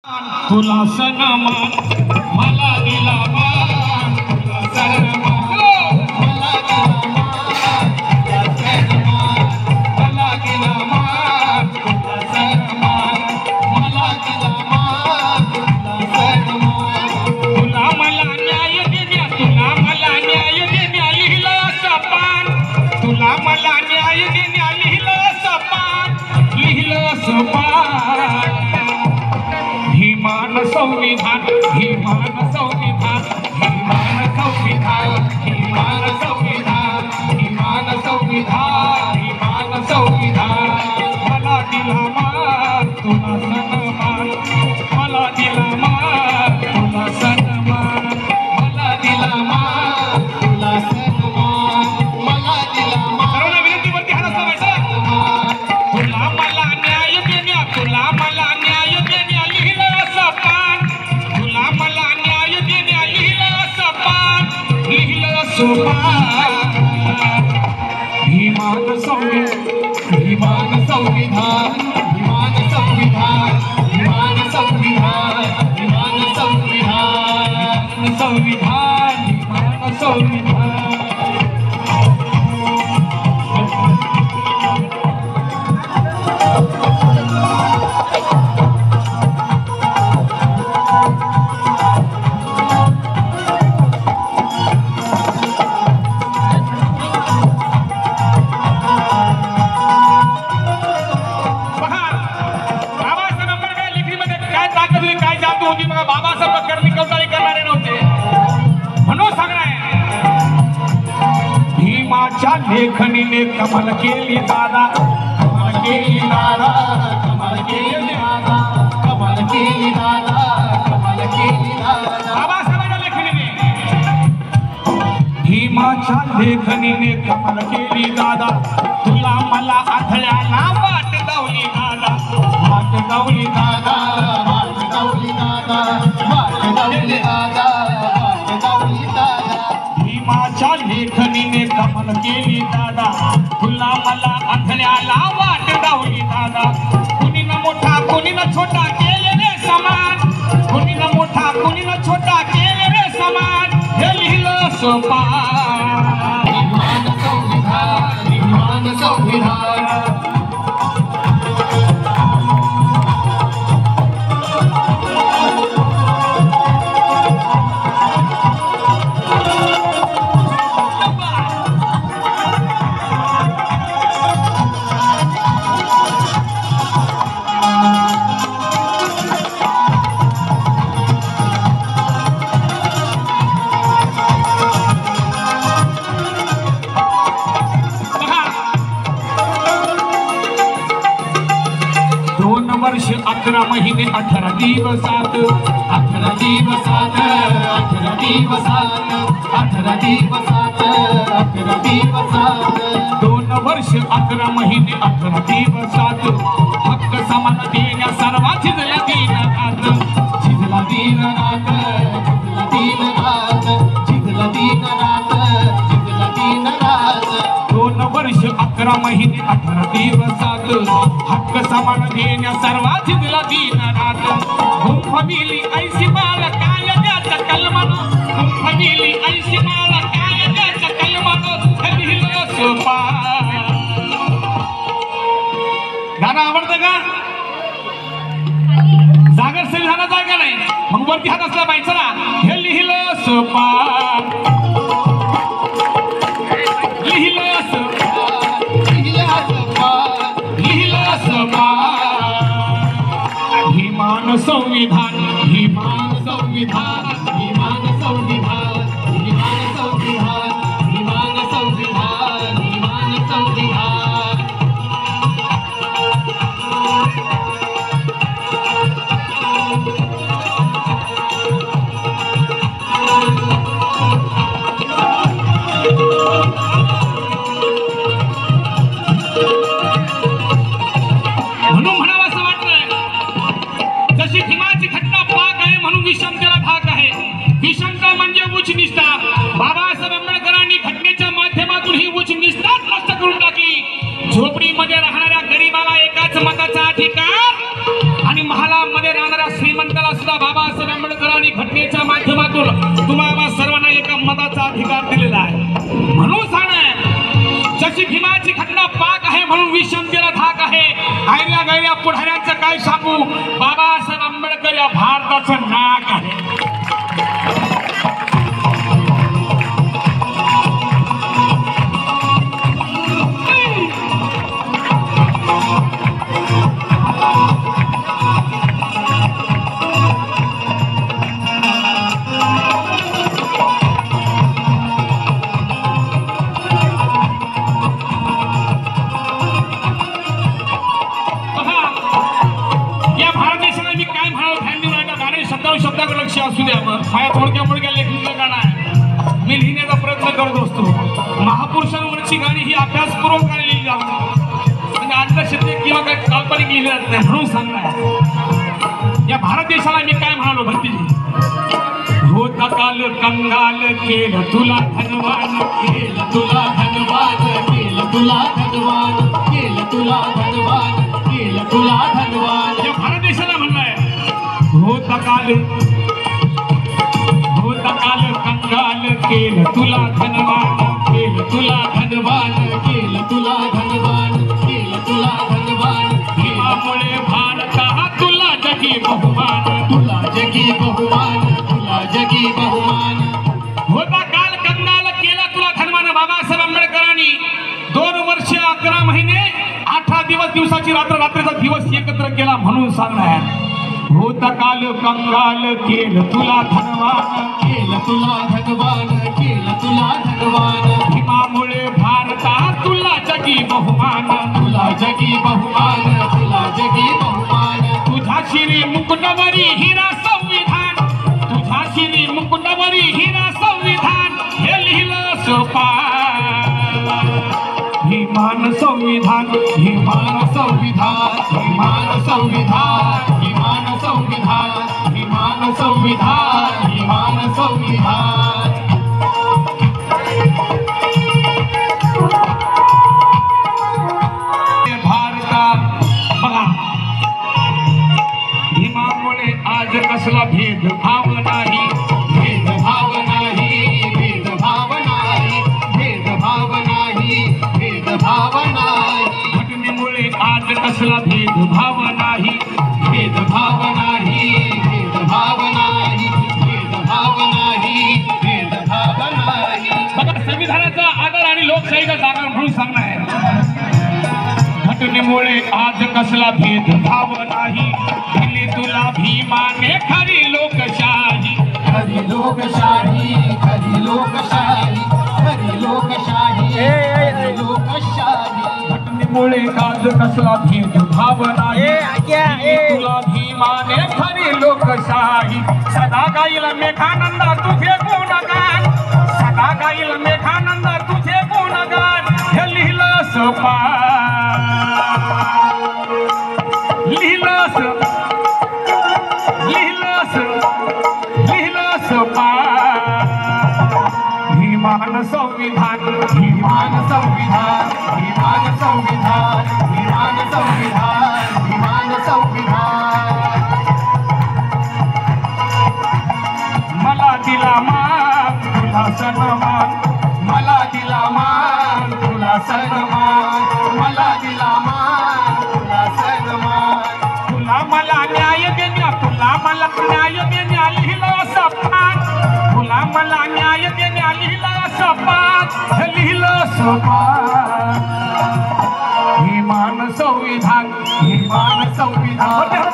तुला सन्मान मला दिला मान, तुला सन्मान मला दिला मान, तुला सन्मान मला दिला मान, तुला सन्मान तुला मला न्याय देण्या, तुला मला न्याय देण्या लिहिलं सपान, तुला मला न्याय देण्या लिहिलं सपान, लिहिलं सपान. हिमान संविधान, हिमान संविधान, हिमान संविधान, हिमान संविधान, हिमान संविधान, हिमान संविधान मला दिला मान, तुला सन्मान मला दिला मान, तुला सन्मान मला दिला मान, तुला सन्मान मला दिला मान. सर्वांना विनंतीवरती हात असला तुला मला न्याय देण्या, तुला मला न्याय देण्या लिहिलं सपान, तुला मला न्याय देण्या लिहिलं सपान, लिहिलं सपान. हिमान संविधान, हिमान संविधान, हिमान संविधान, हिमान संविधान, हिमान संविधान, संविधान, हिमान संविधान. बाबासाहेब करणी कवताळी करणारे नव्हते म्हणून सांगणार भीमाच्या लेखणीने कमाल केली दादा, कमाल केली दादा, कमाल केली दादा, कमाल केली दादा, कमाल केली दादा. बाबासाहेबांच्या लेखणीने, भीमाच्या लेखणीने कमाल केली दादा, तुला मला आठळ्याला वाट दावली दादा, वाट दावली दादा, वाट दावली दादा, वाट दावली दादा, वाट दावली दादा. भीमाच्या लेखणीने कमाल केली दादा, तुला मला आठळ्याला वाट दावली दादा. कुणी ना मोठा कुणी ना छोटा केले रे समान, कुणी ना मोठा कुणी ना छोटा केले रे समान, हे लिहिलं सोपान. हिमान संविधान, हिमान संविधान. वर्ष 11 महिने 18 दिवसात, 18 दिवसात, 18 दिवसात, 18 दिवसात, 18 दिवसात. 2 वर्ष 11 महिने 18 दिवसात हक्क समान देण्या सर्वा झिजला दिन रात, झिजला दिन रात, झिजला दिन रात, झिजला दिन रात, झिजला दिन रात. 2 वर्ष 11 महिने 18 दिवसात हक्क समान देण्या सर्वा झिजला दिन रात. गुंफविली ऐशी बाळ कायद्याचं कलमन, गुंफविली ऐशी बाळ कायद्याचं कलमन, लिहिलं सोपान. गाणं आवडतं का? जागर संविधानात जागा नाही मग वरती हात असला पाहिजे ना. हे लिहिलं सोपान, लिहिलं सोपान, लिहिलं सोपान, लिहिलं सोपान. हिमान संविधान, हिमान संविधान, हिमान संविधान, हिमान संविधान, हिमान संविधान, हिमान संविधान. म्हणून म्हणावं वाटतं जशी भीमाची घटना पाक आहे म्हणून विषमतेला भाग आहे. विषमता म्हणजे उच्च निष्ठा. बाबासाहेब आंबेडकरांनी घटनेच्या माध्यमातून ही उच्च निष्ठा नष्ट करून टाकली. झोपडीमध्ये राहणाऱ्या गरीबाला एकाच मताचा अधिकार आणि महालामध्ये राहणाऱ्या श्रीमंत संविधानाला सुद्धा बाबासाहेब आंबेडकरांनी घटनेच्या माध्यमातून तुम्हाला सर्वांना एका मताचा अधिकार दिलेला आहे। म्हणून सांगणार जशी भीमाची घटना पाक आहे म्हणून विषमतेला धाक आहे। आयऱ्या गैऱ्या पुढाऱ्यांचं काय सांगू, बाबासाहेब आंबेडकर या भारताचं नाक आहे। असू द्या माझ्या थोडक्या लेखणीचं गाणं आहे, मी लिहिण्याचा प्रयत्न करत असतो। महापुरुषांवरची गाणी ही अभ्यासपूर्वक गाणी लिहिली जातात म्हणजे अंधश्रद्धे किंवा काही काल्पनिक लिहिली जात नाही। म्हणून सांगणार या भारत देशाला मी काय म्हणालो भक्तीजी, होता काल कंगाल केलं तुला धनवान, केलं तुला धनवान, केलं तुला धनवान, केलं तुला धनवान, केलं तुला धनवान। या भारत देशाला म्हणलाय होता काल कंगाल केलं तुला धनवान, केलं तुला धनवान, केलं तुला धनवान, केलं तुला धनवान। भीमामुळे भारता तुला जगी बहुमान, तुला जगी बहुमान, तुला जगी बहुमान। होता काल कंगाल केला तुला धनवान। बाबासाहेब आंबेडकरांनी 2 वर्ष 11 महिने 18 दिवस, दिवसाची रात्र रात्रीचा दिवस एकत्र केला। म्हणून सांगणार होता काल कंगाल केलं तुला धनवान, केलं तुला धनवान, केलं तुला धनवान। भीमामुळे भारता तुला जगी बहुमान, तुला जगी बहुमान, तुला जगी बहुमान। तुझा शिरी मुकुटवरी हिरा संविधान, तुझा शिरी मुकुटवरी हिरा संविधान, हे लिहिलं सोपान। हिमान संविधान, हिमान संविधान, हिमान संविधान, हिमान संविधान, हिमान संविधान, हिमान संविधान। भारता बघा भीमामुळे आज कसला भेदभाव नाही, भेदभाव नाही, भेदभाव नाही, भेदभाव नाही, भेदभाव नाही। घटनेमुळे आज कसला भेदभाव नाही, भेदभाव नाही, भेदभाव नाही, भेदभाव नाही, भेदभाव नाही। बघा संविधानाचा आदर आणि लोकशाहीचा जागर म्हणून सांगणार घटनेमुळे आज कसला भेदभाव नाही, दिली तुला भीमाने खरी लोकशाही, खरी लोकशाही, खरी लोकशाही, खरी लोकशाही, खरी लोकशाही। घटनेमुळे आज कसला भेदभाव नाही, तुला भीमाने खरी लोकशाही। सदा गाईल मेघानंदा तुझे गुणगान, सदा गाईल मेघानंदा तुझे गुणगान, हे लिहिलं सोपान, लिहिलं सोपान। हिमान संविधान, हिमान संविधान, हिमान संविधान, हिमान संविधान, हिमान संविधान। मला दिला मान तुला सन्मान, मला दिला मान तुला सन्मान, मला दिला मान तुला सन्मान। तुला मला न्याय देण्या, तुला मला न्याय देण्या लिहिलं सपान, तुला मला न्याय देण्या लिहिलं सपान, लिहिलं सपान। हिमान संविधान, हिमान संविधान।